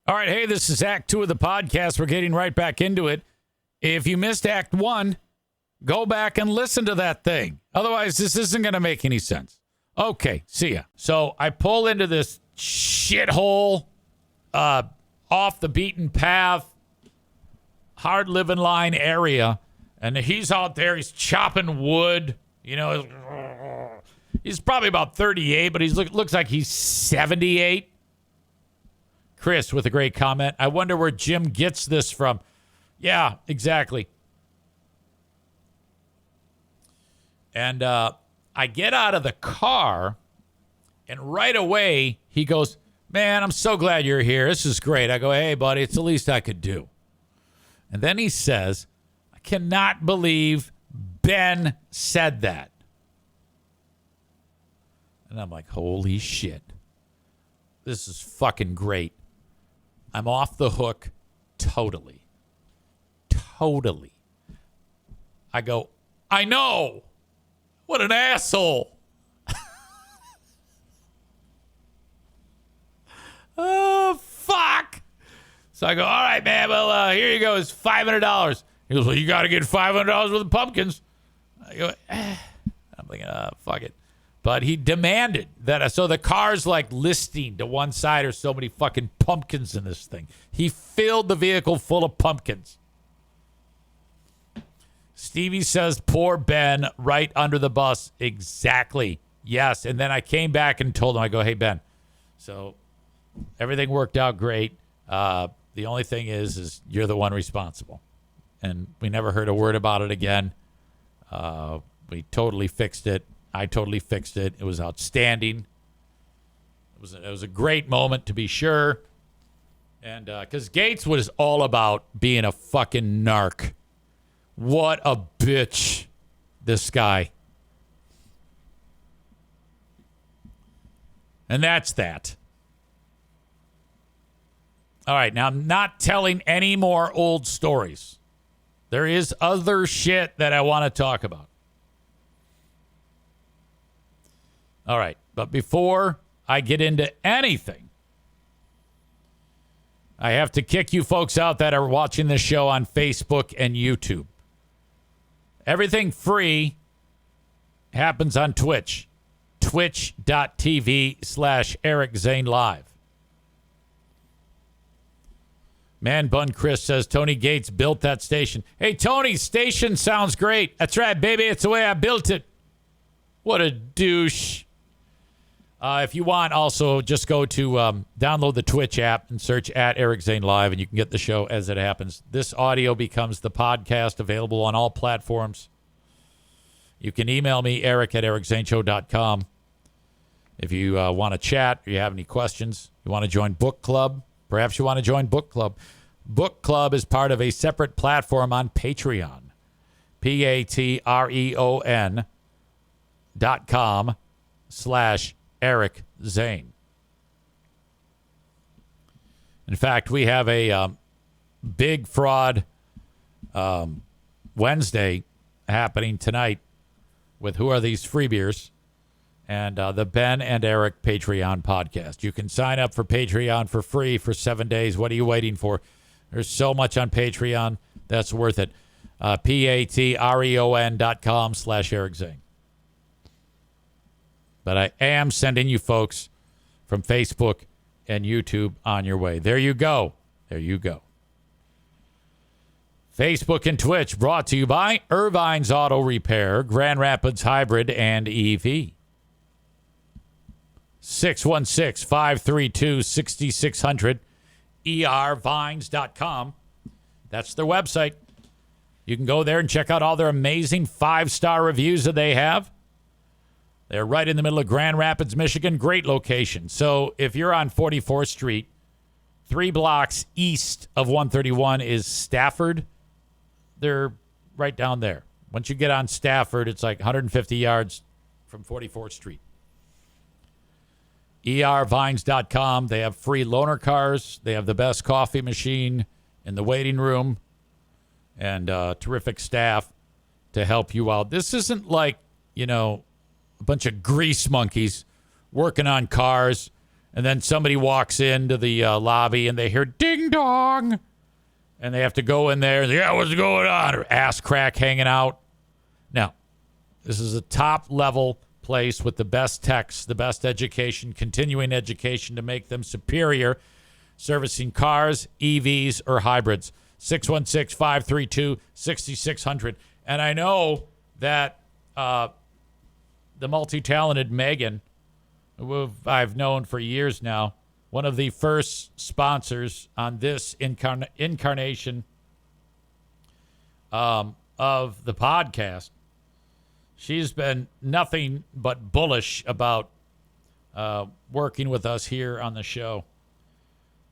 All right, hey, this is Act 2 of the podcast. We're getting right back into it. If you missed Act 1, go back and listen to that thing. Otherwise, this isn't going to make any sense. Okay, see ya. So I pull into this shithole, off the beaten path, hard living line area, and he's out there. He's chopping wood. You know, he's probably about 38, but he looks like he's 78. Chris with a great comment. I wonder where Jim gets this from. Yeah, exactly. And I get out of the car, and right away he goes, man, I'm so glad you're here. This is great. I go, hey, buddy, it's the least I could do. And then he says, I cannot believe Ben said that. And I'm like, holy shit. This is fucking great. I'm off the hook totally. Totally. I go, I know. What an asshole. Oh, fuck. So I go, all right, man. Well, here you go. It's $500. He goes, well, you got to get $500 worth of pumpkins. I go, I'm thinking, fuck it. But he demanded that. So the car's like listing to one side or so many fucking pumpkins in this thing. He filled the vehicle full of pumpkins. Stevie says, poor Ben, right under the bus. Exactly. Yes. And then I came back and told him, I go, hey, Ben, so everything worked out great. The only thing is you're the one responsible. And we never heard a word about it again. We totally fixed it. I totally fixed it. It was outstanding. It was a great moment, to be sure. And because Gates was all about being a fucking narc. What a bitch, this guy. And that's that. All right, now I'm not telling any more old stories. There is other shit that I want to talk about. All right, but before I get into anything, I have to kick you folks out that are watching this show on Facebook and YouTube. Everything free happens on Twitch. Twitch.tv/Eric Zane Live. Man Bun Chris says Tony Gates built that station. Hey, Tony, station sounds great. That's right, baby. It's the way I built it. What a douche. If you want, also just go to download the Twitch app and search at Eric Zane Live, and you can get the show as it happens. This audio becomes the podcast, available on all platforms. You can email me, eric@ericzaneshow.com. If you want to chat, or you have any questions, you want to join book club, perhaps you want to join book club. Book club is part of a separate platform on Patreon. patreon.com/Eric Zane. In fact, we have a big fraud Wednesday happening tonight with Who Are These Free Beers and the Ben and Eric Patreon podcast. You can sign up for Patreon for free for 7 days. What are you waiting for? There's so much on Patreon. That's worth it. patreon.com/Eric Zane. But I am sending you folks from Facebook and YouTube on your way. There you go. There you go. Facebook and Twitch brought to you by Irvine's Auto Repair, Grand Rapids Hybrid and EV. 616-532-6600, ervines.com. That's their website. You can go there and check out all their amazing 5-star reviews that they have. They're right in the middle of Grand Rapids, Michigan. Great location. So if you're on 44th Street, 3 blocks east of 131 is Stafford. They're right down there. Once you get on Stafford, it's like 150 yards from 44th Street. ervines.com. They have free loaner cars. They have the best coffee machine in the waiting room and terrific staff to help you out. This isn't like, a bunch of grease monkeys working on cars And then somebody walks into the lobby and they hear ding dong. And they have to go in there and say, yeah, what's going on? Or ass crack hanging out. Now, this is a top level place with the best techs, the best education, continuing education to make them superior, servicing cars, EVs, or hybrids. 616-532-6600. And I know that the multi-talented Megan, who I've known for years now, one of the first sponsors on this incarnation of the podcast, she's been nothing but bullish about working with us here on the show.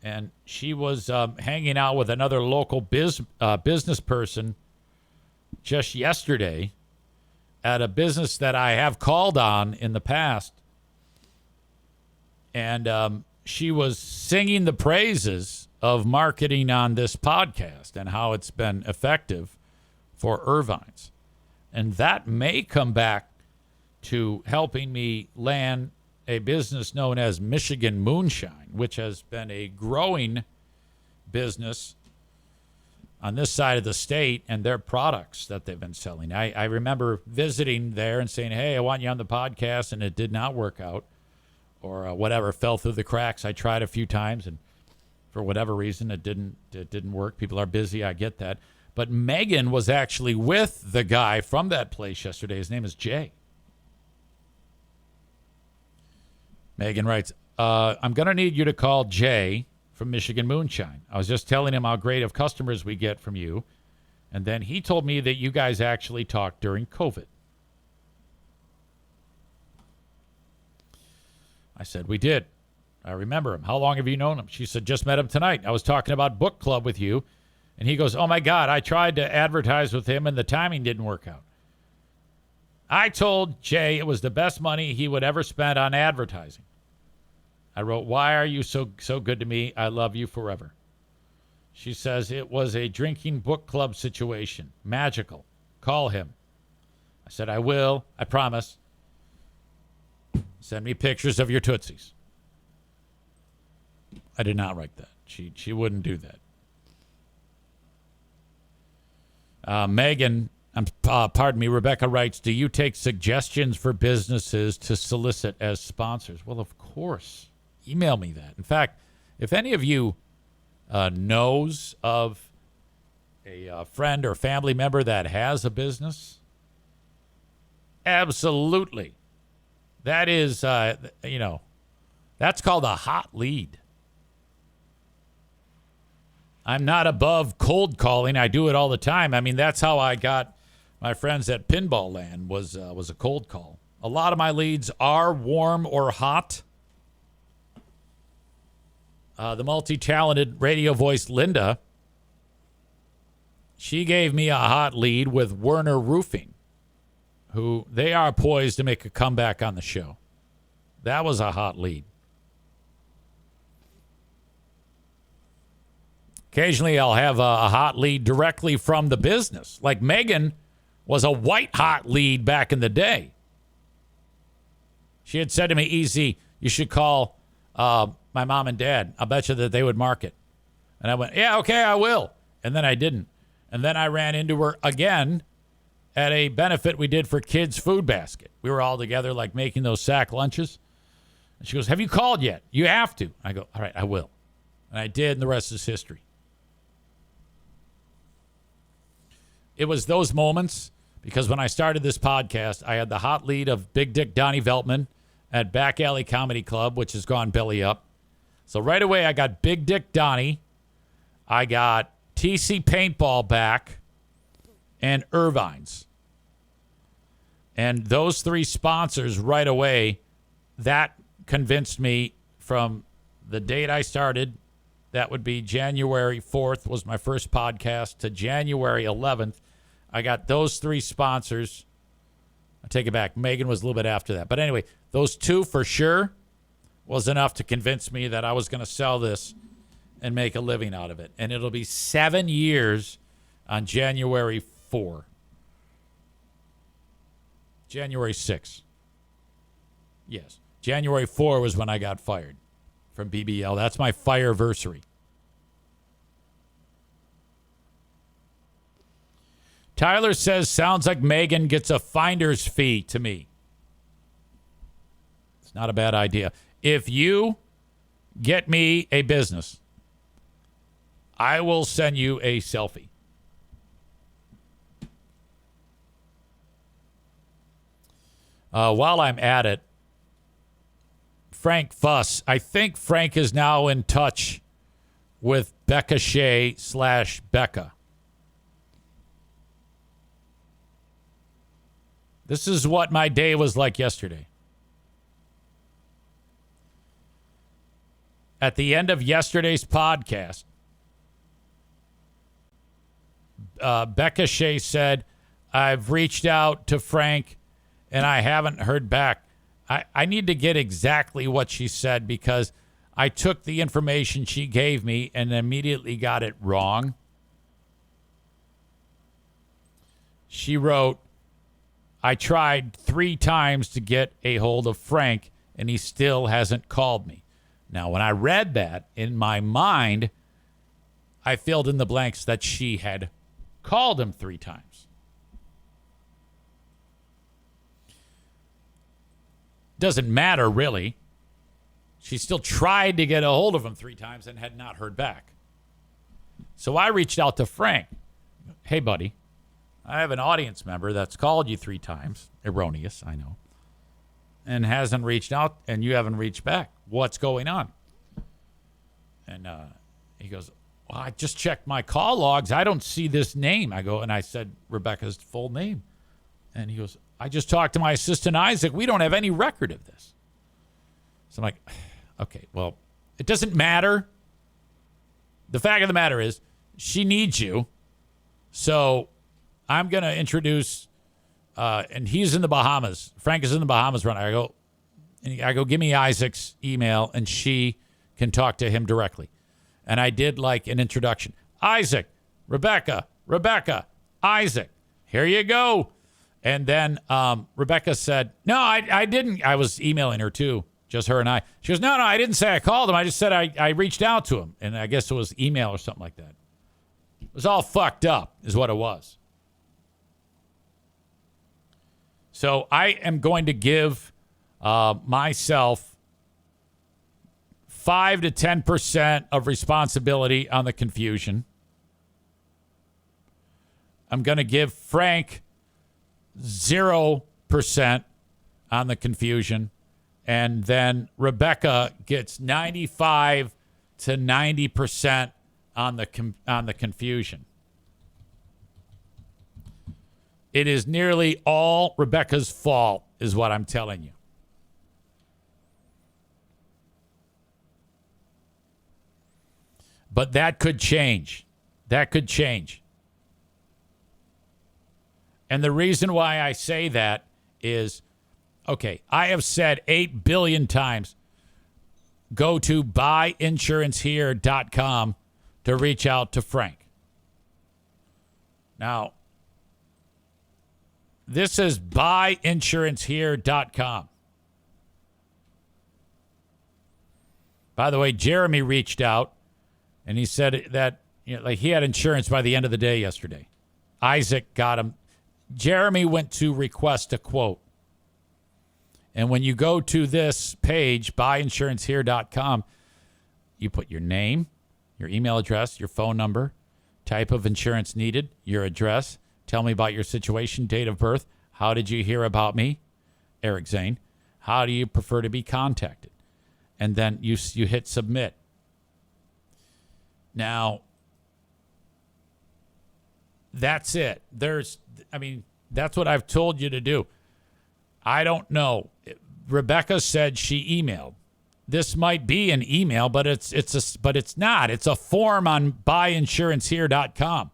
And she was hanging out with another local business person just yesterday at a business that I have called on in the past. And she was singing the praises of marketing on this podcast and how it's been effective for Irvine's. And that may come back to helping me land a business known as Michigan Moonshine, which has been a growing business on this side of the state and their products that they've been selling. I remember visiting there and saying, hey, I want you on the podcast, and it did not work out. Or whatever, fell through the cracks. I tried a few times, and for whatever reason, it didn't work. People are busy. I get that. But Megan was actually with the guy from that place yesterday. His name is Jay. Megan writes, I'm going to need you to call Jay from Michigan Moonshine. I was just telling him how great of customers we get from you. And then he told me that you guys actually talked during COVID. I said, we did. I remember him. How long have you known him? She said, just met him tonight. I was talking about book club with you. And he goes, oh, my God, I tried to advertise with him, and the timing didn't work out. I told Jay it was the best money he would ever spend on advertising. I wrote, why are you so good to me? I love you forever. She says, it was a drinking book club situation. Magical. Call him. I said, I will. I promise. Send me pictures of your Tootsies. I did not write that. She wouldn't do that. Megan, pardon me, Rebecca writes, do you take suggestions for businesses to solicit as sponsors? Well, of course. Email me that. In fact, if any of you knows of a friend or family member that has a business, absolutely. That is, that's called a hot lead. I'm not above cold calling. I do it all the time. I mean, that's how I got my friends at Pinball Land was a cold call. A lot of my leads are warm or hot. The multi-talented radio voice Linda, she gave me a hot lead with Werner Roofing, who they are poised to make a comeback on the show. That was a hot lead. Occasionally, I'll have a hot lead directly from the business. Like Megan was a white hot lead back in the day. She had said to me, Easy, you should call my mom and dad. I'll bet you that they would mark it. And I went, yeah, okay, I will. And then I didn't. And then I ran into her again at a benefit we did for Kids Food Basket. We were all together, like making those sack lunches. And she goes, have you called yet? You have to. I go, all right, I will. And I did, and the rest is history. It was those moments, because when I started this podcast, I had the hot lead of Big Dick Donnie Veltman at Back Alley Comedy Club, which has gone belly up. So right away, I got Big Dick Donnie. I got TC Paintball back and Irvine's. And those three sponsors right away, that convinced me from the date I started, that would be January 4th was my first podcast, to January 11th. I got those three sponsors. I take it back. Megan was a little bit after that. But anyway, those two for sure was enough to convince me that I was going to sell this and make a living out of it. And it'll be 7 years on January 4. January 6. Yes. January 4 was when I got fired. from BBL. That's my fireversary. Tyler says, sounds like Megan gets a finder's fee to me. It's not a bad idea. If you get me a business, I will send you a selfie. While I'm at it, Frank Fuss. I think Frank is now in touch with Becca Shea / Becca. This is what my day was like yesterday. At the end of yesterday's podcast, Becca Shea said, I've reached out to Frank and I haven't heard back. I need to get exactly what she said because I took the information she gave me and immediately got it wrong. She wrote, I tried 3 times to get a hold of Frank, and he still hasn't called me. Now, when I read that, in my mind, I filled in the blanks that she had called him 3 times. Doesn't matter, really. She still tried to get a hold of him 3 times and had not heard back. So I reached out to Frank. Hey, buddy. I have an audience member that's called you 3 times. Erroneous, I know. And hasn't reached out, and you haven't reached back. What's going on? And he goes, well, I just checked my call logs. I don't see this name. I said Rebecca's full name. And he goes, I just talked to my assistant, Isaac. We don't have any record of this. So I'm like, okay, well, it doesn't matter. The fact of the matter is, she needs you. So I'm going to introduce, and he's in the Bahamas. Frank is in the Bahamas right now. I go, give me Isaac's email, and she can talk to him directly. And I did like an introduction. Isaac, Rebecca, Isaac, here you go. And then Rebecca said, no, I didn't. I was emailing her too, just her and I. She goes, no, I didn't say I called him. I just said I reached out to him. And I guess it was email or something like that. It was all fucked up is what it was. So I am going to give myself 5 to 10% of responsibility on the confusion. I'm going to give Frank 0% on the confusion. And then Rebecca gets 95 to 90% on the confusion. It is nearly all Rebecca's fault, is what I'm telling you. But that could change. That could change. And the reason why I say that is, okay, I have said 8 billion times, go to buyinsurancehere.com to reach out to Frank. Now, this is buyinsurancehere.com. By the way, Jeremy reached out and he said that like he had insurance by the end of the day yesterday. Isaac got him. Jeremy went to request a quote. And when you go to this page, buyinsurancehere.com, you put your name, your email address, your phone number, type of insurance needed, your address. Tell me about your situation, date of birth. How did you hear about me? Eric Zane. How do you prefer to be contacted? And then you hit submit. Now, that's it. That's what I've told you to do. I don't know. Rebecca said she emailed. This might be an email, but it's not. It's a form on buyinsurancehere.com.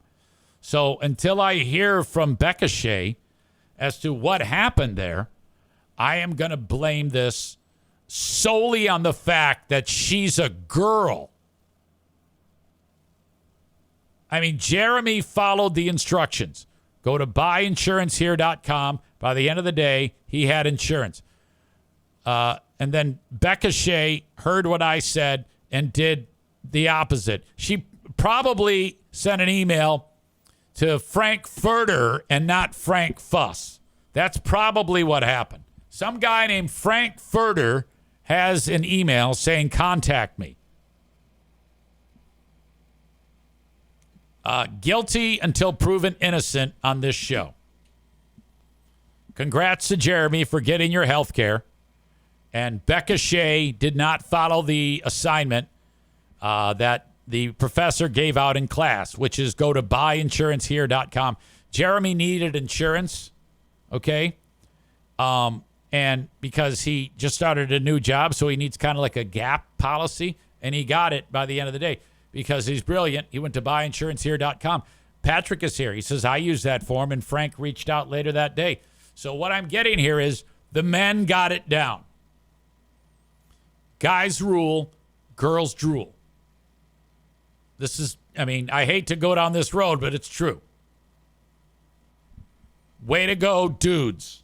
So until I hear from Becca Shea as to what happened there, I am going to blame this solely on the fact that she's a girl. I mean, Jeremy followed the instructions. Go to buyinsurancehere.com. By the end of the day, he had insurance. And then Becca Shea heard what I said and did the opposite. She probably sent an email to Frank Furter and not Frank Fuss. That's probably what happened. Some guy named Frank Furter has an email saying, contact me. Guilty until proven innocent on this show. Congrats to Jeremy for getting your health care. And Becca Shea did not follow the assignment that the professor gave out in class, which is go to buyinsurancehere.com. Jeremy needed insurance, okay? And because he just started a new job, so he needs kind of like a gap policy, and he got it by the end of the day. Because he's brilliant, he went to buyinsurancehere.com. Patrick is here. He says, I used that form, and Frank reached out later that day. So what I'm getting here is the men got it down. Guys rule, girls drool. This is, I mean, I hate to go down this road, but it's true. Way to go, dudes.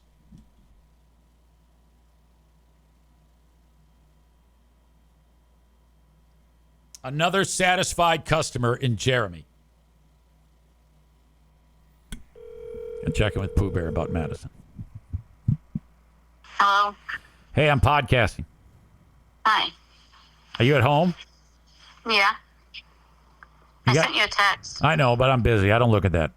Another satisfied customer in Jeremy. I'm checking with Pooh Bear about Madison. Hello. Hey, I'm podcasting. Hi. Are you at home? Yeah. I sent you a text. I know, but I'm busy. I don't look at that.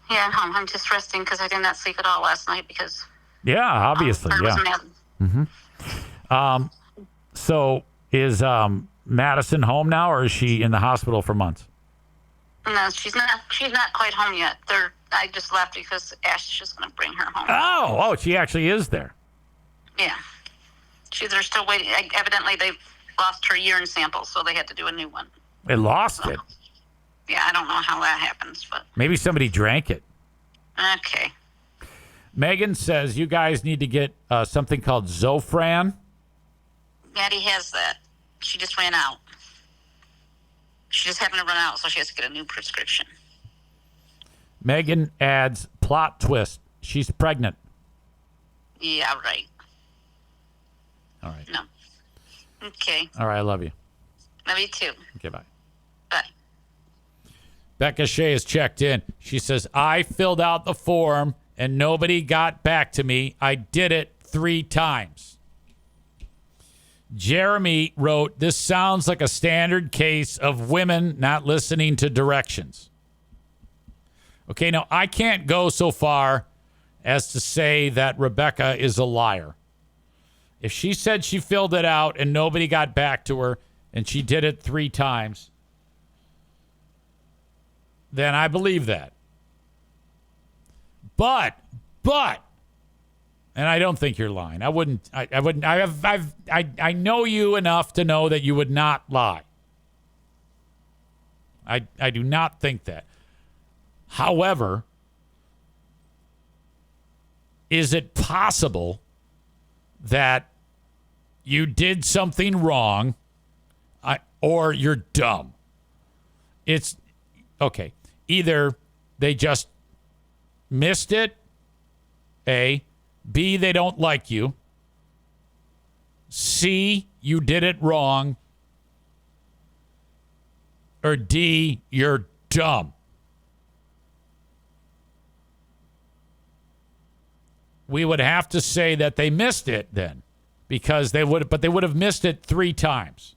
Yeah, I'm just resting because I did not sleep at all last night because... Yeah, obviously, I was mad. Mm-hmm. So is Madison home now, or is she in the hospital for months? No, she's not quite home yet. I just left because Ash is going to bring her home. Oh, she actually is there. Yeah. They're still waiting. Evidently, they lost her urine sample, so they had to do a new one. They lost it? Yeah, I don't know how that happens, but... Maybe somebody drank it. Okay. Megan says you guys need to get something called Zofran. Maddie has that. She just ran out. She just happened to run out, so she has to get a new prescription. Megan adds, plot twist. She's pregnant. Yeah, right. All right. No. Okay. All right, I love you. Love you too. Okay, bye. Bye. Becca Shea has checked in. She says, I filled out the form and nobody got back to me. I did it 3 times. Jeremy wrote, this sounds like a standard case of women not listening to directions. Okay, now I can't go so far as to say that Rebecca is a liar. If she said she filled it out and nobody got back to her and she did it 3 times, then I believe that. But, and I don't think you're lying. I wouldn't. I know you enough to know that you would not lie. I do not think that. However, is it possible that you did something wrong, or you're dumb? It's okay. Either they just missed it, A. B, they don't like you. C, you did it wrong. Or D, you're dumb. We would have to say that they missed it then, because they would have missed it 3 times.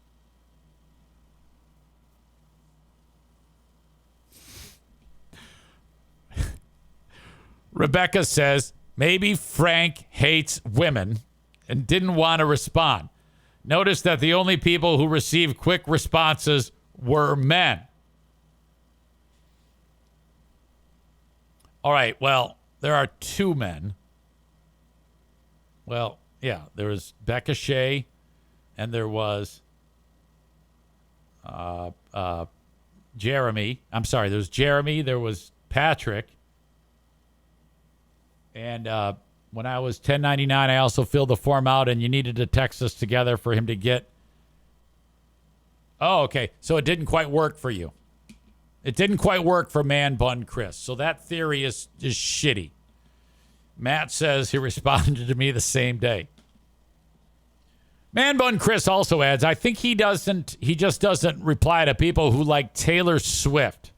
Rebecca says, maybe Frank hates women and didn't want to respond. Notice that the only people who received quick responses were men. All right, well, there are 2 men. Well, yeah, there was Becca Shea and there was Jeremy. I'm sorry, there was Jeremy, there was Patrick. And when I was 1099, I also filled the form out, and you needed to text us together for him to get. Oh, okay. So it didn't quite work for you. It didn't quite work for Man Bun Chris. So that theory is shitty. Matt says he responded to me the same day. Man Bun Chris also adds, I think he just doesn't reply to people who like Taylor Swift.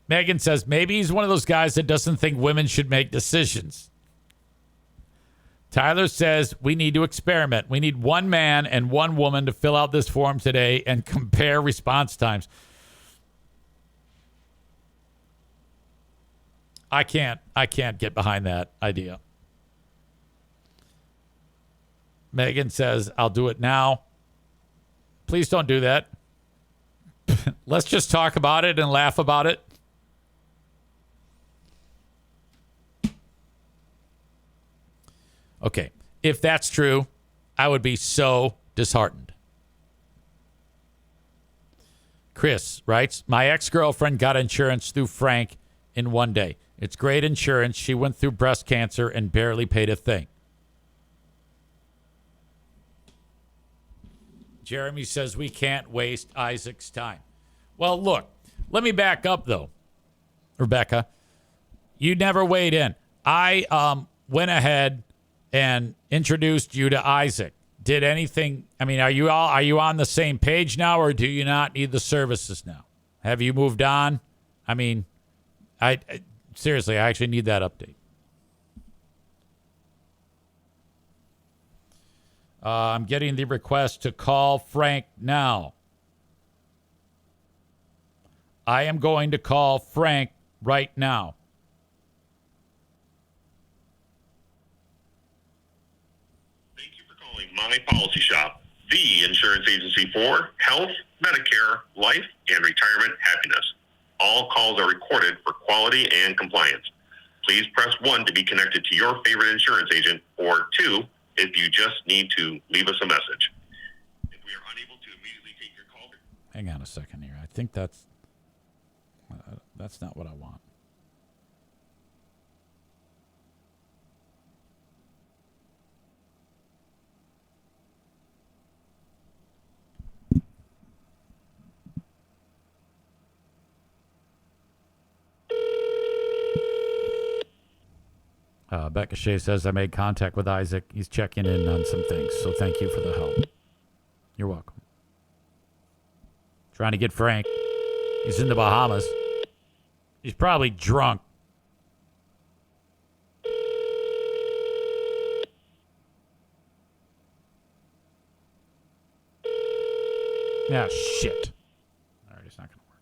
Megan says, maybe he's one of those guys that doesn't think women should make decisions. Tyler says, we need to experiment. We need one man and one woman to fill out this form today and compare response times. I can't get behind that idea. Megan says, I'll do it now. Please don't do that. Let's just talk about it and laugh about it. Okay, if that's true, I would be so disheartened. Chris writes, my ex-girlfriend got insurance through Frank in one day. It's great insurance. She went through breast cancer and barely paid a thing. Jeremy says we can't waste Isaac's time. Well, look, let me back up, though. Rebecca, you never weighed in. I went ahead and introduced you to Isaac. Did anything? I mean, are you on the same page now, or do you not need the services now? Have you moved on? I mean, I seriously, I actually need that update. I'm getting the request to call Frank now. I am going to call Frank right now. My Policy Shop, the insurance agency for health, Medicare, life, and retirement happiness. All calls are recorded for quality and compliance. Please press 1 to be connected to your favorite insurance agent, or 2 if you just need to leave us a message. If we are unable to immediately take your call... Hang on a second here. I think that's not what I want. Becca Shea says, I made contact with Isaac. He's checking in on some things, so thank you for the help. You're welcome. Trying to get Frank. He's in the Bahamas. He's probably drunk. Yeah, shit. All right, it's not going to work.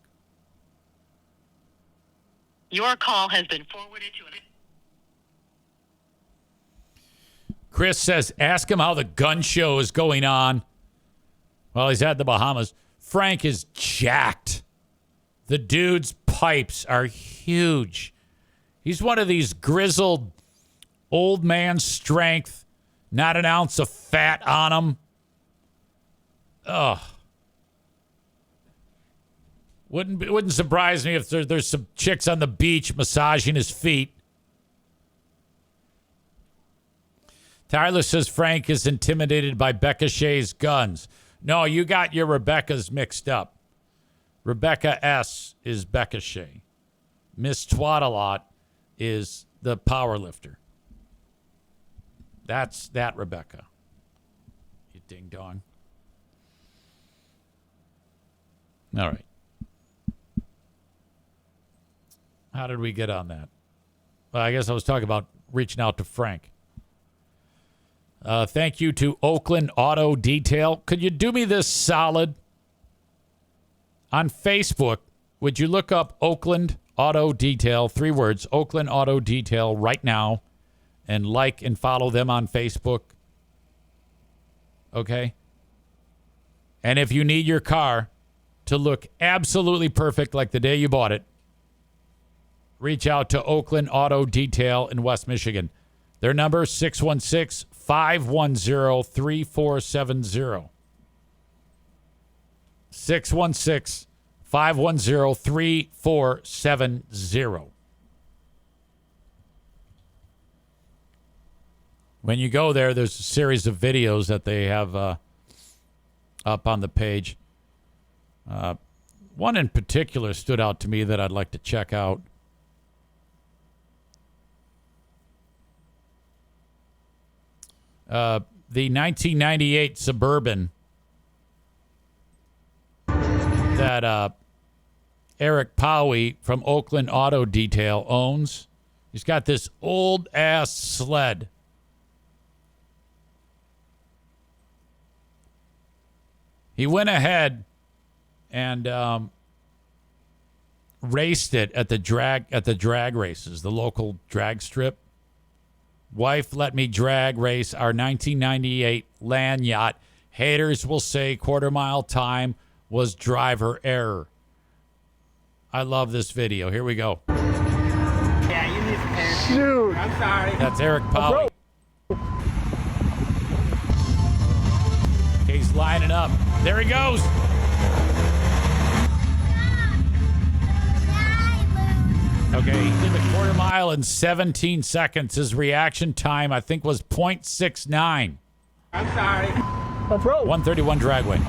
Your call has been forwarded to an... Chris says, ask him how the gun show is going on. Well, he's at the Bahamas. Frank is jacked. The dude's pipes are huge. He's one of these grizzled old man strength, not an ounce of fat on him. Ugh. Wouldn't surprise me if there's some chicks on the beach massaging his feet. Tyler says Frank is intimidated by Becca Shea's guns. No, you got your Rebecca's mixed up. Rebecca S. is Becca Shea. Miss Twaddalot is the power lifter. That's that Rebecca. You ding dong. All right. How did we get on that? Well, I guess I was talking about reaching out to Frank. Thank you to Oakland Auto Detail. Could you do me this solid? On Facebook, would you look up Oakland Auto Detail, 3 words, Oakland Auto Detail right now, and like and follow them on Facebook? Okay? And if you need your car to look absolutely perfect like the day you bought it, reach out to Oakland Auto Detail in West Michigan. Their number, 616-510-3470. 616-510-3470. When you go there, there's a series of videos that they have up on the page. One in particular stood out to me that I'd like to check out. The 1998 Suburban that Eric Powie from Oakland Auto Detail owns. He's got this old-ass sled. He went ahead and raced it at the drag races, the local drag strip. Wife let me drag race our 1998 land yacht. Haters will say quarter-mile time was driver error. I love this video. Here we go. Yeah, you need some air. Shoot. I'm sorry. That's Eric Powell. He's lining up. There he goes. Okay, he did the quarter mile in 17 seconds. His reaction time, I think, was 0.69. I'm sorry. 131 dragway.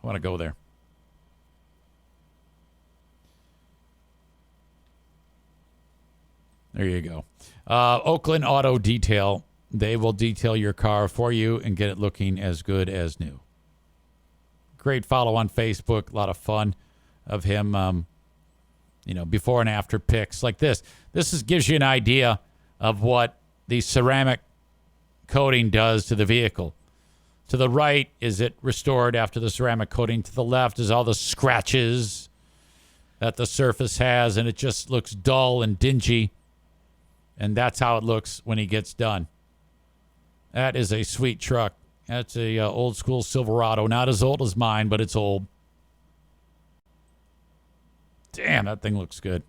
I want to go there. There you go. Oakland Auto Detail. They will detail your car for you and get it looking as good as new. Great follow on Facebook. A lot of fun of him, before and after pics like this. Gives you an idea of what the ceramic coating does to the vehicle. To the right, is it restored after the ceramic coating? To the left is all the scratches that the surface has, and it just looks dull and dingy. And that's how it looks when he gets done. That is a sweet truck. That's a old school Silverado. Not as old as mine, but it's old. Damn, that thing looks good.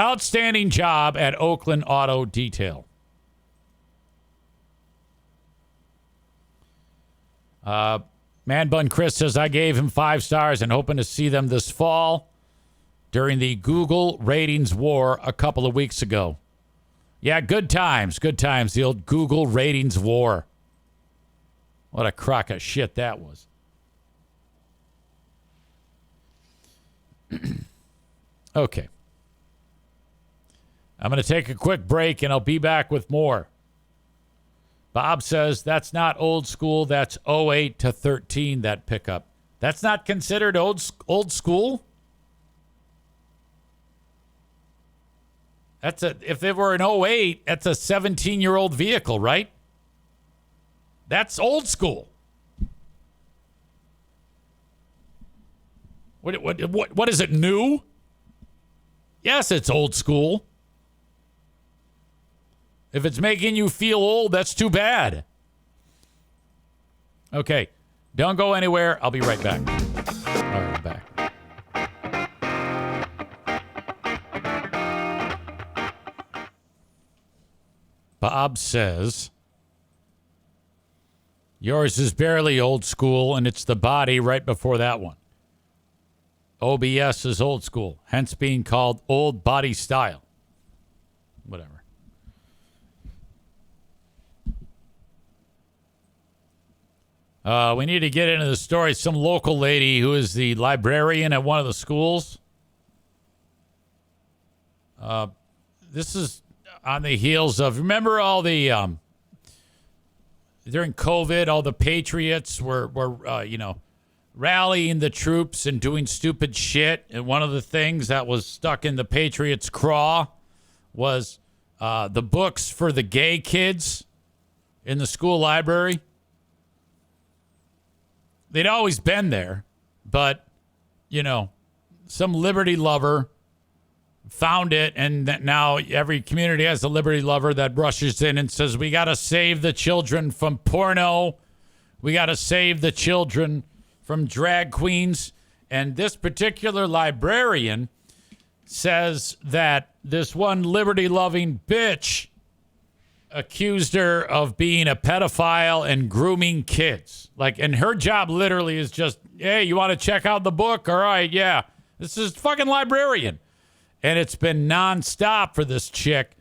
Outstanding job at Oakland Auto Detail. Man Bun Chris says, I gave him 5 stars and hoping to see them this fall during the Google ratings war a couple of weeks ago. Yeah, good times. Good times. The old Google ratings war. What a crock of shit that was. Okay. I'm going to take a quick break and I'll be back with more. Bob says that's not old school. That's 08 to 13, that pickup. That's not considered old school? If it were an 08, that's a 17-year-old vehicle, right? That's old school. What is it, new? Yes, it's old school. If it's making you feel old, that's too bad. Okay, don't go anywhere. I'll be right back. All right, I'm back. Bob says, yours is barely old school, and it's the body right before that one. OBS is old school, hence being called old body style. Whatever. We need to get into the story. Some local lady who is the librarian at one of the schools. This is on the heels of, remember all the, during COVID, all the patriots were rallying the troops and doing stupid shit. And one of the things that was stuck in the patriots' craw was the books for the gay kids in the school library. They'd always been there, but, some liberty lover found it, and that now every community has a liberty lover that rushes in and says, we got to save the children from porno. We got to save the children from drag queens. And this particular librarian says that this one liberty-loving bitch accused her of being a pedophile and grooming kids. And her job literally is just, hey, you want to check out the book? All right, yeah. This is fucking librarian. And it's been nonstop for this chick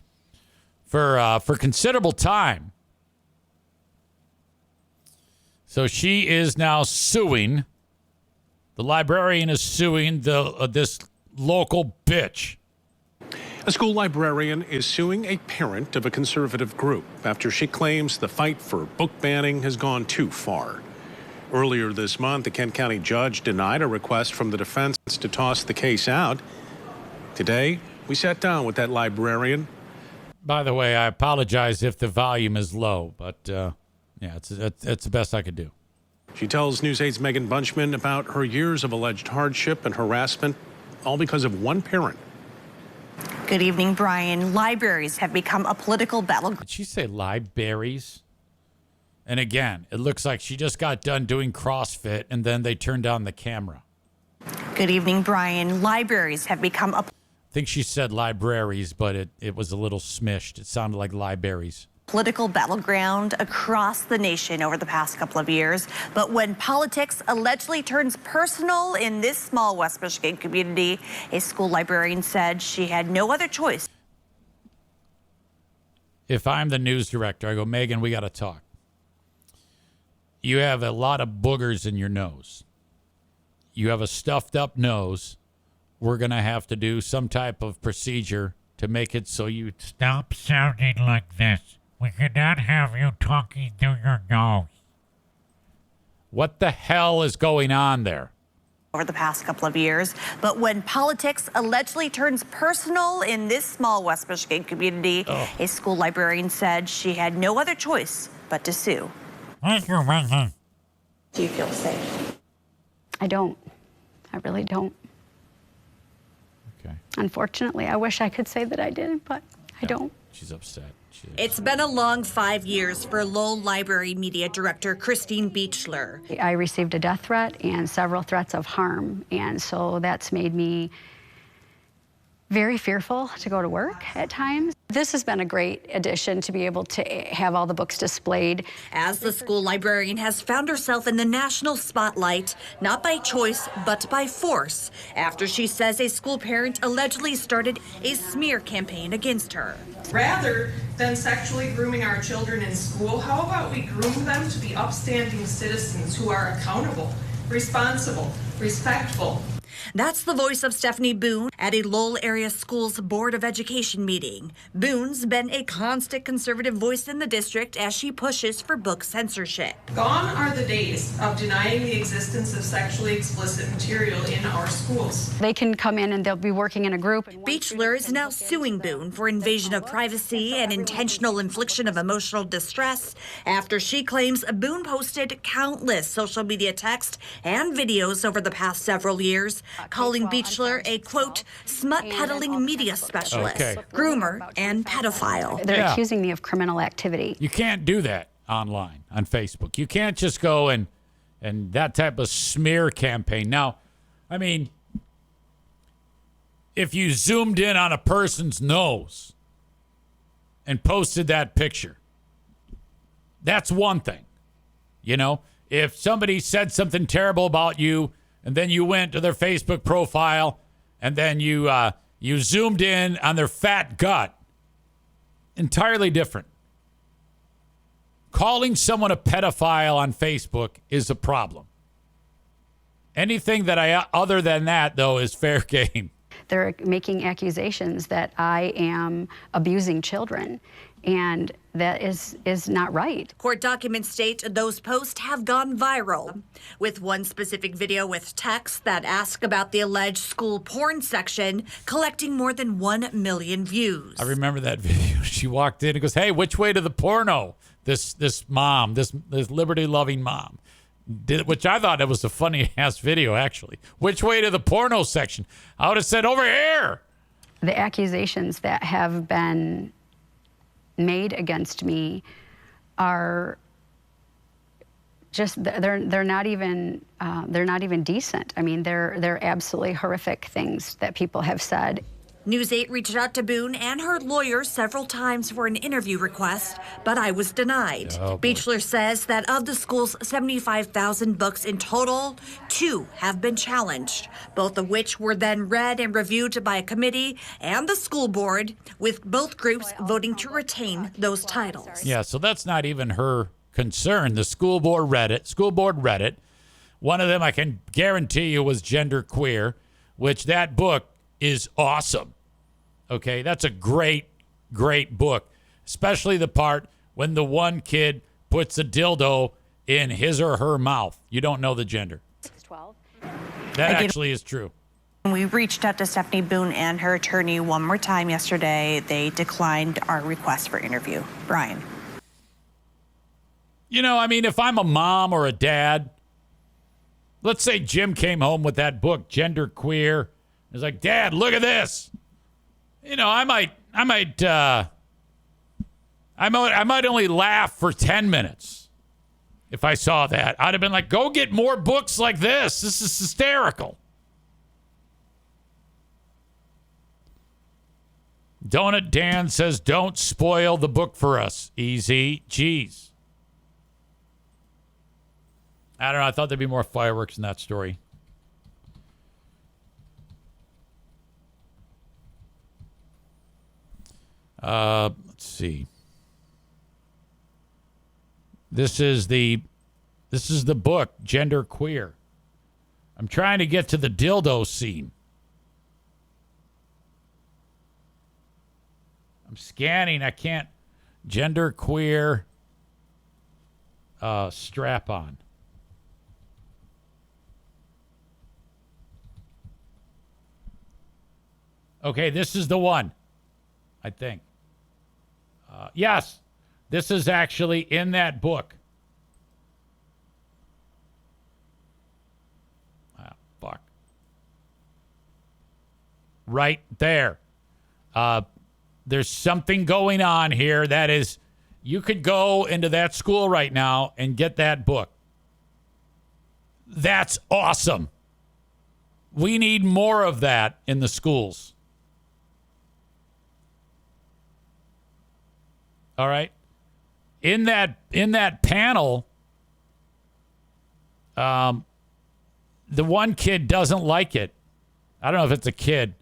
for considerable time. So she is now suing. The librarian is suing this local bitch. A school librarian is suing a parent of a conservative group after she claims the fight for book banning has gone too far. Earlier this month, the Kent County judge denied a request from the defense to toss the case out. Today, we sat down with that librarian. By the way, I apologize if the volume is low, but yeah, it's the best I could do. She tells News 8's Megan Bunchman about her years of alleged hardship and harassment, all because of one parent. Good evening, Brian. Libraries have become a political battleground. Did she say libraries? And again, it looks like she just got done doing CrossFit and then they turned on the camera. Good evening, Brian. Libraries have become a... I think she said libraries, but it was a little smished. It sounded like libraries. Political battleground across the nation over the past couple of years. But when politics allegedly turns personal in this small West Michigan community, a school librarian said she had no other choice. If I'm the news director, I go, Megan, we got to talk. You have a lot of boogers in your nose. You have a stuffed up nose. We're going to have to do some type of procedure to make it so you Stop sounding like this. We cannot have you talking through your nose. What the hell is going on there? Over the past couple of years. But when politics allegedly turns personal in this small West Michigan community, a school librarian said she had no other choice but to sue. Thank you, Megan. Do you feel safe? I don't. I really don't. Okay. Unfortunately, I wish I could say that I did, but I don't. She's upset. It's been a long 5 years for Lowell Library Media Director Christine Beechler. I received a death threat and several threats of harm, and so that's made me very fearful to go to work at times. This has been a great addition to be able to have all the books displayed. As the school librarian has found herself in the national spotlight, not by choice, but by force, after she says a school parent allegedly started a smear campaign against her. Rather than sexually grooming our children in school, how about we groom them to be upstanding citizens who are accountable, responsible, respectful? That's the voice of Stephanie Boone at a Lowell Area Schools Board of Education meeting. Boone's been a constant conservative voice in the district as she pushes for book censorship. Gone are the days of denying the existence of sexually explicit material in our schools. They can come in and they'll be working in a group. Beechler is now suing Boone for invasion of privacy and intentional infliction of emotional distress after she claims Boone posted countless social media texts and videos over the past several years, calling Beechler a, quote, smut-peddling media specialist, groomer, and pedophile. They're accusing me of criminal activity. You can't do that online, on Facebook. You can't just go and that type of smear campaign. Now, I mean, if you zoomed in on a person's nose and posted that picture, that's one thing. You know, if somebody said something terrible about you and then you went to their Facebook profile and then you zoomed in on their fat gut, entirely different. Calling someone a pedophile on Facebook is a problem. Anything that other than that, though, is fair game. They're making accusations that I am abusing children, and that is not right. Court documents state those posts have gone viral, with one specific video with text that ask about the alleged school porn section collecting more than 1 million views. I remember that video. She walked in and goes, "Hey, which way to the porno?" This mom, this liberty-loving mom. Which I thought it was a funny-ass video, actually. Which way to the porno section? I would have said, over here. The accusations that have been made against me are just, they're not even decent. I mean, they're absolutely horrific things that people have said. News 8 reached out to Boone and her lawyer several times for an interview request, but I was denied. Beechler says that of the school's 75,000 books in total, 2 have been challenged, both of which were then read and reviewed by a committee and the school board, with both groups voting to retain those titles. Yeah, so that's not even her concerned. The school board read it. One of them, I can guarantee you, was genderqueer, which that book is awesome. Okay, that's a great, great book, especially the part when the one kid puts a dildo in his or her mouth. You don't know the gender. 12. That actually is true. We reached out to Stephanie Boone and her attorney one more time yesterday. They declined our request for interview. Brian. You know, I mean, if I'm a mom or a dad, let's say Jim came home with that book, Genderqueer. He's like, Dad, look at this. You know, I might only laugh for 10 minutes if I saw that. I'd have been like, go get more books like this. This is hysterical. Donut Dan says, don't spoil the book for us. Easy. Jeez. I don't know. I thought there'd be more fireworks in that story. Let's see. This is the book, Genderqueer. I'm trying to get to the dildo scene. I'm scanning. I can't. Genderqueer strap on. Okay, this is the one, I think. Yes, this is actually in that book. Ah, fuck. Right there. There's something going on here that is, you could go into that school right now and get that book. That's awesome. We need more of that in the schools. All right. In that panel, the one kid doesn't like it. I don't know if it's a kid,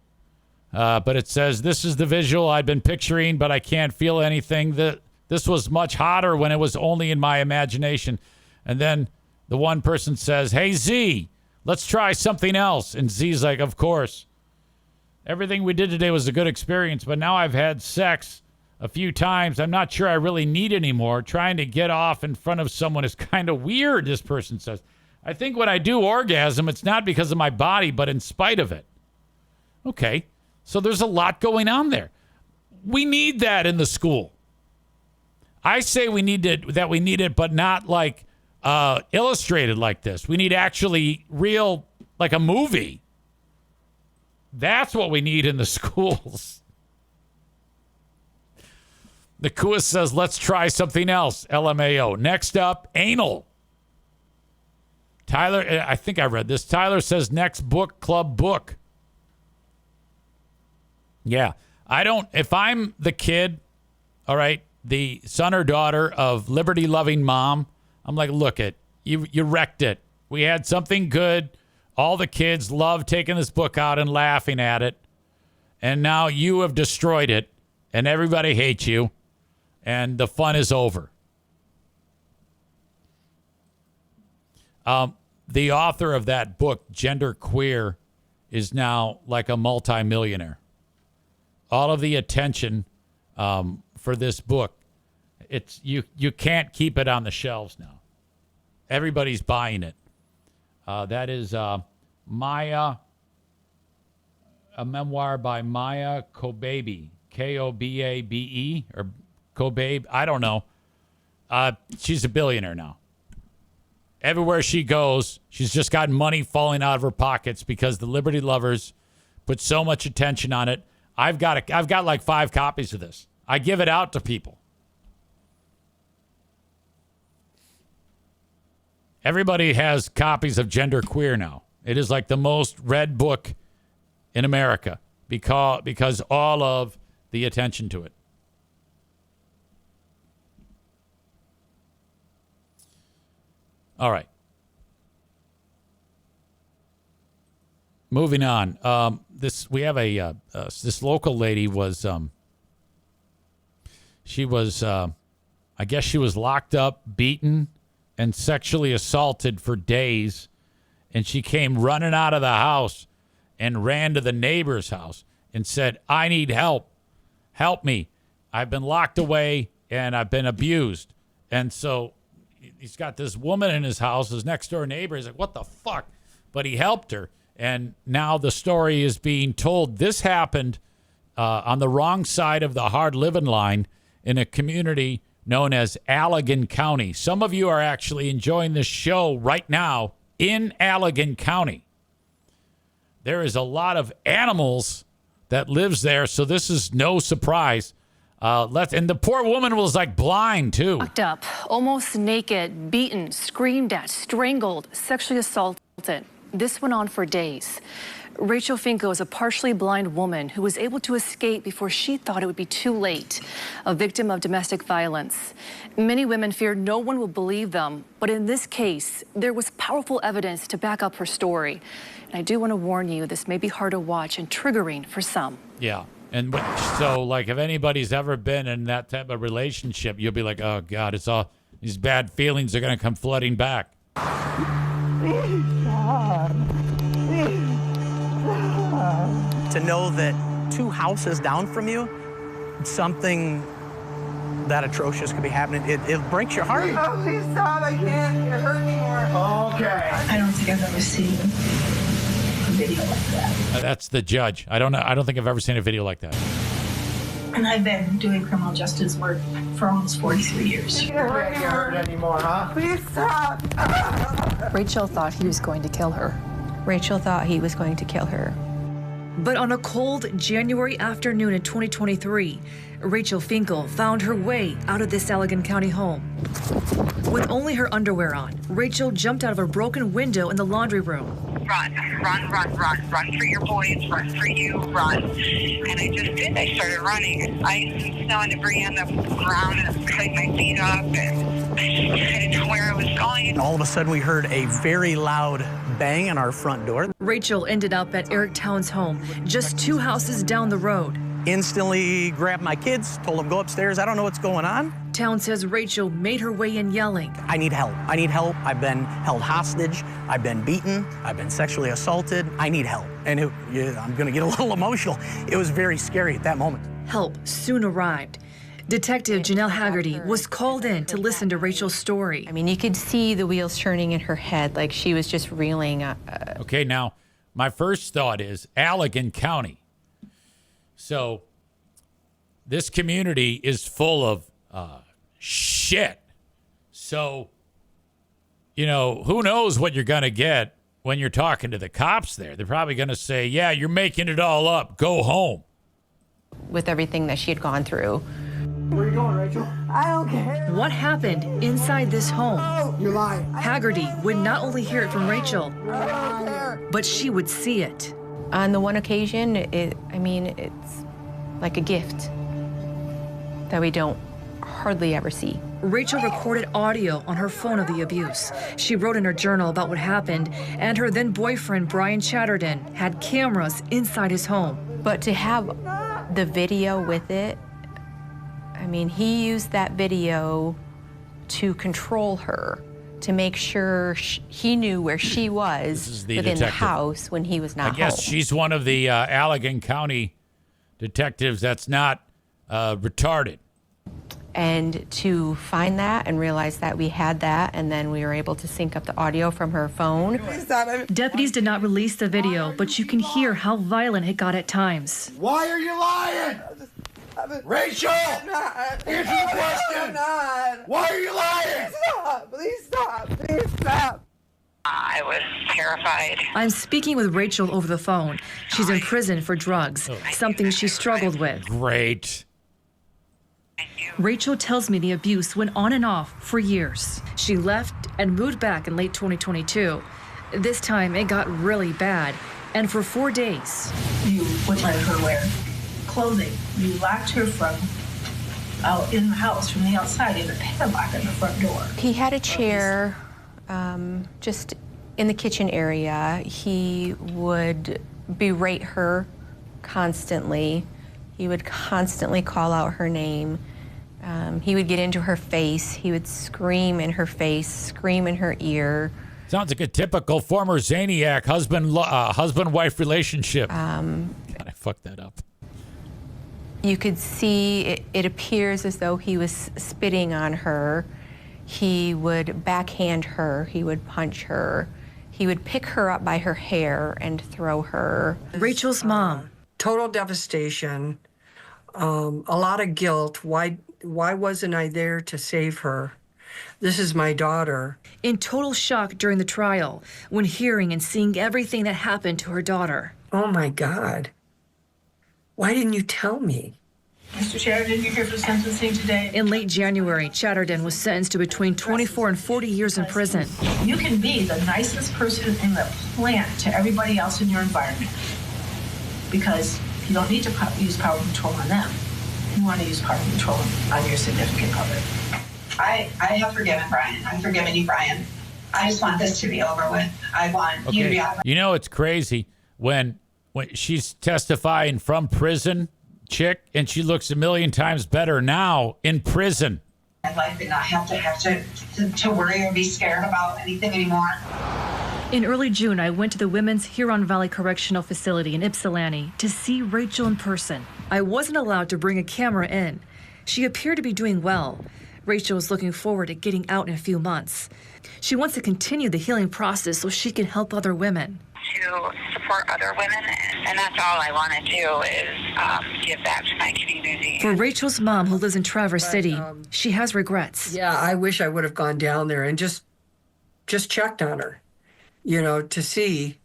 but it says, this is the visual I've been picturing, but I can't feel anything. This was much hotter when it was only in my imagination. And then the one person says, hey, Z, let's try something else. And Z's like, of course. Everything we did today was a good experience, but now I've had sex a few times. I'm not sure I really need any more. Trying to get off in front of someone is kind of weird, this person says. I think when I do orgasm, it's not because of my body, but in spite of it. Okay, so there's a lot going on there. We need that in the school. I say we need it, but not like illustrated like this. We need actually real, like a movie. That's what we need in the schools. The Kua says, let's try something else. LMAO. Next up, anal. Tyler, I think I read this. Tyler says, next book club book. Yeah. If I'm the kid, all right, the son or daughter of liberty-loving mom, I'm like, look you wrecked it. We had something good. All the kids love taking this book out and laughing at it. And now you have destroyed it. And everybody hates you. And the fun is over. The author of that book, Genderqueer, is now like a multimillionaire. All of the attention for this book, it's you can't keep it on the shelves now. Everybody's buying it. That is Maya, a memoir by Maya Kobabe, Kobabe, or Kobabe, I don't know. She's a billionaire now. Everywhere she goes, she's just got money falling out of her pockets because the Liberty Lovers put so much attention on it. I've got like 5 copies of this. I give it out to people. Everybody has copies of Genderqueer now. It is like the most read book in America because all of the attention to it. All right. Moving on. This local lady was she was I guess she was locked up, beaten, and sexually assaulted for days. And she came running out of the house and ran to the neighbor's house and said, I need help. Help me. I've been locked away and I've been abused. And so he's got this woman in his house, his next door neighbor. He's like, what the fuck? But he helped her. And now the story is being told. This happened on the wrong side of the hard living line in a community known as Allegan County. Some of you are actually enjoying this show right now in Allegan County. There is a lot of animals that lives there, so this is no surprise. And the poor woman was like blind too. Locked up, almost naked, beaten, screamed at, strangled, sexually assaulted. This went on for days. Rachel Finko is a partially blind woman who was able to escape before she thought it would be too late, a victim of domestic violence. Many women feared no one would believe them, but in this case, there was powerful evidence to back up her story. And I do want to warn you, this may be hard to watch and triggering for some. Yeah. And so, like, if anybody's ever been in that type of relationship, you'll be like, oh, God, it's all these bad feelings are going to come flooding back. To know that 2 houses down from you, something that atrocious could be happening, it breaks your heart. Oh, please stop. I can't. It hurt me more. Okay. I don't think I've ever seen a video like that. That's the judge. I don't know. I don't think I've ever seen a video like that. And I've been doing criminal justice work for almost 43 years. You can't hurt anymore, huh? Please stop. Rachel thought he was going to kill her. Rachel thought he was going to kill her. But on a cold January afternoon in 2023, Rachel Finkel found her way out of this Allegan County home. With only her underwear on, Rachel jumped out of a broken window in the laundry room. Run, run, run, run, run for your boys, run for you, run. And I just did. I started running. Ice and snow and debris on the ground, and I was cutting my feet up, and I didn't know where I was going. And all of a sudden, we heard a very loud bang on our front door. Rachel ended up at Eric Town's home, just 2 houses down the road. Instantly grabbed my kids, told them go upstairs. I don't know what's going on. Town says Rachel made her way in yelling. I need help. I need help. I've been held hostage. I've been beaten. I've been sexually assaulted. I need help. And I'm going to get a little emotional. It was very scary at that moment. Help soon arrived. Detective Janelle Haggerty was called in to listen to Rachel's story. I mean, you could see the wheels turning in her head, like she was just reeling. Okay, now, my first thought is Allegan County. So, this community is full of shit. So, you know, who knows what you're going to get when you're talking to the cops there. They're probably going to say, yeah, you're making it all up. Go home. With everything that she had gone through. Where are you going, Rachel? I don't care. What happened inside this home? Oh, you're lying. Haggerty would not only hear it from Rachel, but she would see it. On the one occasion, it's like a gift that we don't hardly ever see. Rachel recorded audio on her phone of the abuse. She wrote in her journal about what happened, and her then boyfriend, Brian Chatterton, had cameras inside his home. But to have the video with it, I mean, he used that video to control her, to make sure he knew where she was within the house when he was not home. I guess she's one of the Allegan County detectives that's not retarded. And to find that and realize that we had that, and then we were able to sync up the audio from her phone. Deputies did not release the video, but you can hear how violent it got at times. Why are you lying? Rachel! Answer the question! Why are you lying? Stop! Please stop! Please stop! I was terrified. I'm speaking with Rachel over the phone. She's in prison for drugs, something she struggled with. Great. Rachel tells me the abuse went on and off for years. She left and moved back in late 2022. This time it got really bad, and for 4 days. You wouldn't let her wear clothing. You locked her from out in the house from the outside in a padlock on the front door. He had a chair just in the kitchen area. He would berate her constantly. He would constantly call out her name. He would get into her face. He would scream in her face, scream in her ear. Sounds like a typical former Zaniac husband-wife relationship. God, I fucked that up. You could see it appears as though he was spitting on her. He would backhand her. He would punch her. He would pick her up by her hair and throw her. Rachel's mom. Total devastation. A lot of guilt. Why wasn't I there to save her? This is my daughter. In total shock during the trial, when hearing and seeing everything that happened to her daughter. Oh my God. Why didn't you tell me? Mr. Sheridan, you're here for sentencing today. In late January, Chatterton was sentenced to between 24 and 40 years in prison. You can be the nicest person in the plant to everybody else in your environment because you don't need to use power control on them. You want to use power control on your significant other. I have forgiven Brian. I've forgiven you, Brian. I just want this to be over with. I want you to be out. You know, it's crazy when she's testifying from prison, chick, and she looks a million times better now in prison. My life and not have to worry or be scared about anything anymore. In early June, I went to the Women's Huron Valley Correctional Facility in Ypsilanti to see Rachel in person. I wasn't allowed to bring a camera in. She appeared to be doing well. Rachel is looking forward to getting out in a few months. She wants to continue the healing process so she can help other women. To support other women, and that's all I want to do is give back to my community. For Rachel's mom, who lives in Traverse City, she has regrets. Yeah, I wish I would have gone down there and just checked on her, to see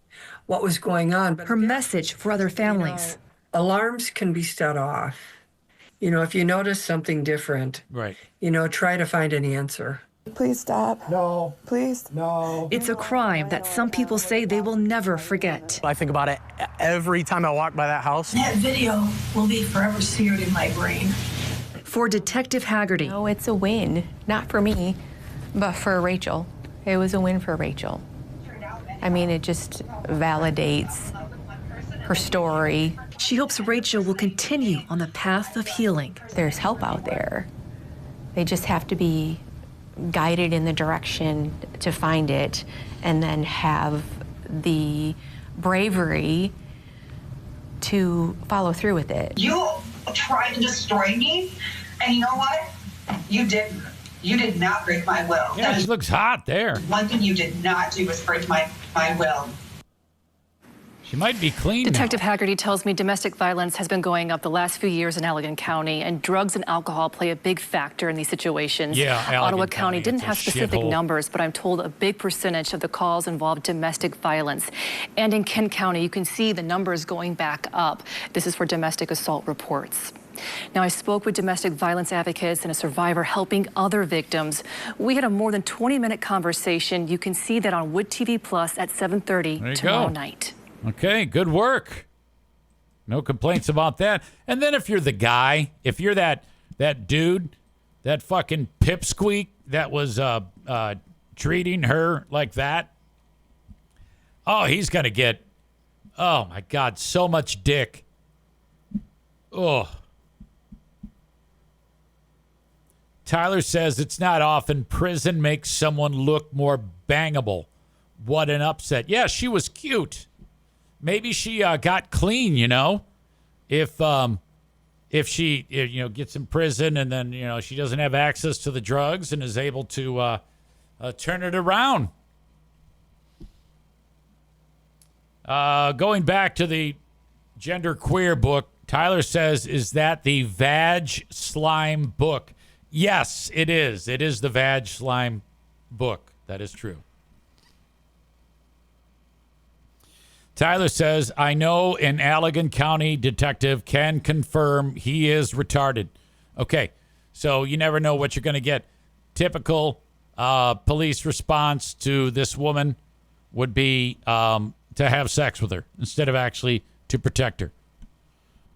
what was going on. But her message for other families. Alarms can be set off. If you notice something different, right? Try to find an answer. Please stop. No. Please. No. It's a crime that some people say they will never forget. I think about it every time I walk by that house. That video will be forever seared in my brain. For Detective Haggerty. No, it's a win. Not for me, but for Rachel. It was a win for Rachel. I mean, it just validates her story. She hopes Rachel will continue on the path of healing. There's help out there. They just have to be guided in the direction to find it and then have the bravery to follow through with it. You tried to destroy me, and you know what? You didn't. You did not break my will. Yeah, she looks hot there. One thing you did not do was break my will. She might be clean Detective now. Haggerty tells me domestic violence has been going up the last few years in Allegan County, and drugs and alcohol play a big factor in these situations. Yeah, Ottawa Allegan County didn't have specific shithole. numbers, but I'm told a big percentage of the calls involved domestic violence. And in Kent County, you can see the numbers going back up. This is for domestic assault reports. Now, I spoke with domestic violence advocates and a survivor helping other victims. We had a more than 20-minute conversation. You can see that on Wood TV Plus at 7:30 tomorrow night. Okay, good work. No complaints about that. And then if you're the guy, if you're that dude, that fucking pipsqueak that was treating her like that, oh, he's going to get, oh, my God, so much dick. Oh. Tyler says it's not often prison makes someone look more bangable. What an upset. Yeah, she was cute. Maybe she got clean, If she, gets in prison and then, she doesn't have access to the drugs and is able to turn it around. Going back to the genderqueer book, Tyler says, is that the Vag Slime book? Yes, it is. It is the Vag Slime book. That is true. Tyler says, I know an Allegan County detective can confirm he is retarded. Okay, so you never know what you're going to get. Typical police response to this woman would be to have sex with her instead of actually to protect her.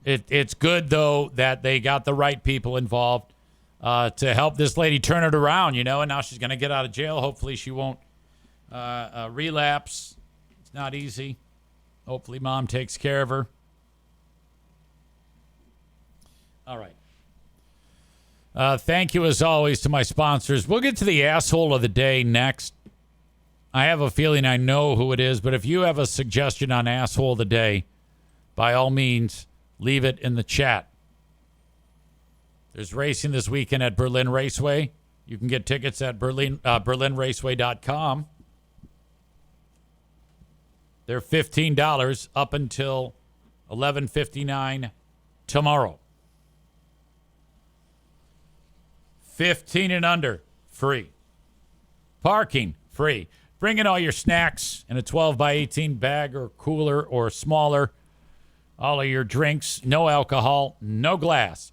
It's good, though, that they got the right people involved to help this lady turn it around, and now she's going to get out of jail. Hopefully she won't relapse. It's not easy. Hopefully mom takes care of her. All right. Thank you, as always, to my sponsors. We'll get to the asshole of the day next. I have a feeling I know who it is, but if you have a suggestion on asshole of the day, by all means, leave it in the chat. There's racing this weekend at Berlin Raceway. You can get tickets at berlinraceway.com. They're $15 up until 11:59 tomorrow. 15 and under, free. Parking, free. Bring in all your snacks in a 12 by 18 bag or cooler or smaller. All of your drinks, no alcohol, no glass.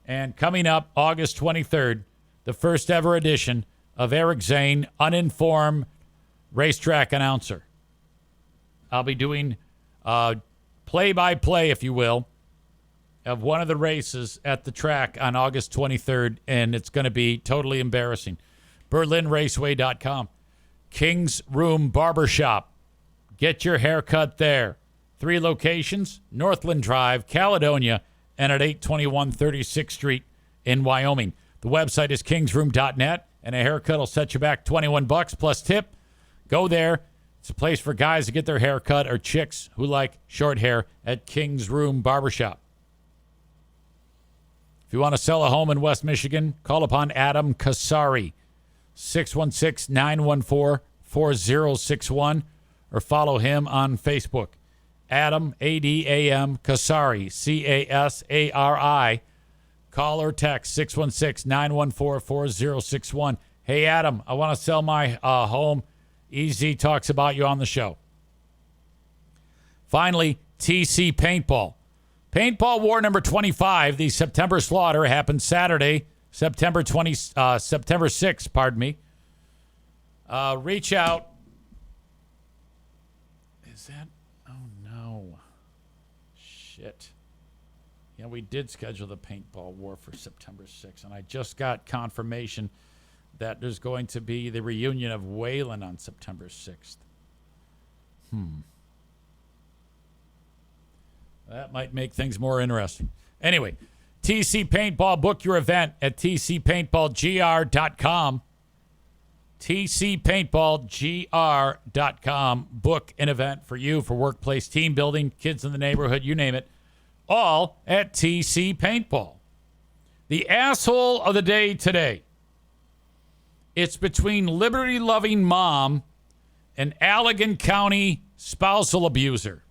And coming up August 23rd, the first ever edition of Eric Zane, Uninformed Racetrack Announcer. I'll be doing play-by-play, if you will, of one of the races at the track on August 23rd, and it's going to be totally embarrassing. BerlinRaceway.com. King's Room Barbershop. Get your haircut there. 3 locations, Northland Drive, Caledonia, and at 821 36th Street in Wyoming. The website is kingsroom.net, and a haircut will set you back $21 plus tip. Go there. It's a place for guys to get their hair cut or chicks who like short hair at King's Room Barbershop. If you want to sell a home in West Michigan, call upon Adam Kasari, 616-914-4061, or follow him on Facebook. Adam, A-D-A-M, Kasari, C-A-S-A-R-I. Call or text 616-914-4061. Hey, Adam, I want to sell my home. EZ talks about you on the show. Finally, TC Paintball. Paintball War number 25, the September Slaughter, happened Saturday, September 6th, pardon me. Reach out. Is that? Oh, no. Shit. Yeah, we did schedule the Paintball War for September 6th, and I just got confirmation that there's going to be the reunion of Waylon on September 6th. That might make things more interesting. Anyway, TC Paintball, book your event at tcpaintballgr.com. tcpaintballgr.com. Book an event for you, for workplace team building, kids in the neighborhood, you name it. All at TC Paintball. The asshole of the day today. It's between liberty-loving mom and Allegan County spousal abuser.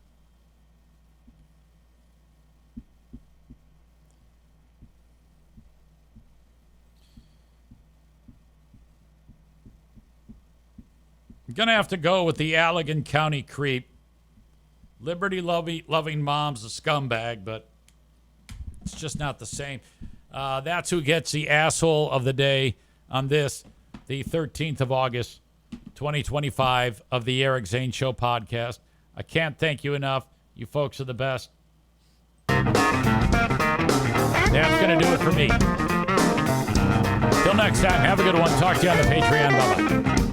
I'm going to have to go with the Allegan County creep. Liberty-loving mom's a scumbag, but it's just not the same. That's who gets the asshole of the day on this, the 13th of August, 2025 of the Eric Zane Show podcast. I can't thank you enough. You folks are the best. That's going to do it for me. Till next time, have a good one. Talk to you on the Patreon. Bye-bye.